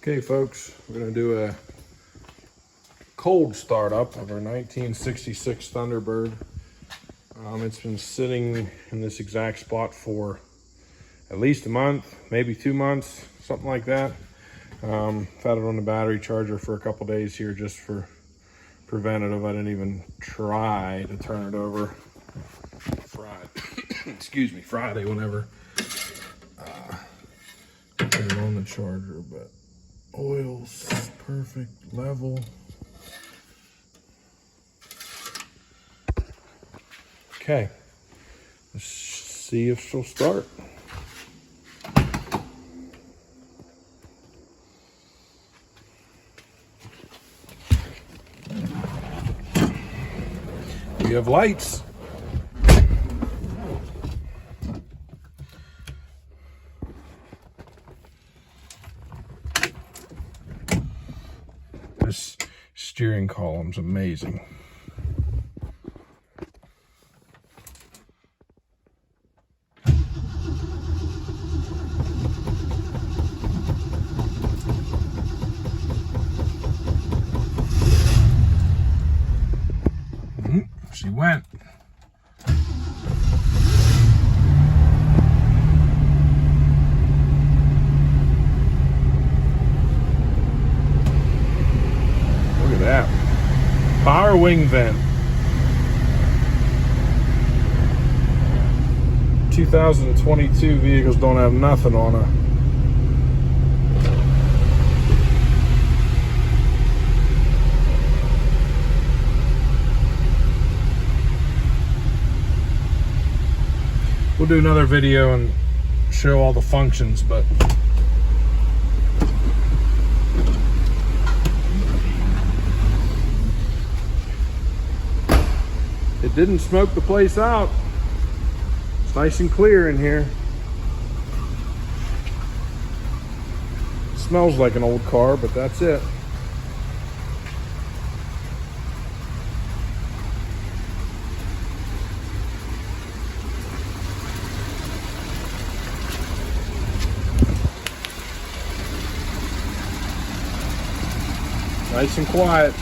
Okay, folks, we're going to do a cold startup of our 1966 Thunderbird. It's been sitting in this exact spot for at least a month, maybe 2 months, something like that. I've had it on the battery charger for a couple days here just for preventative. I didn't even try to turn it over Friday, excuse me, Friday whenever put it on the charger, but oil's perfect level. Okay, let's see if she'll start. We have lights. This steering column's amazing. She went. Look at that. Power wing vent. 2022 vehicles don't have nothing on it. We'll do another video and show all the functions, but it didn't smoke the place out. It's nice and clear in here. It smells like an old car, but that's it. Nice and quiet.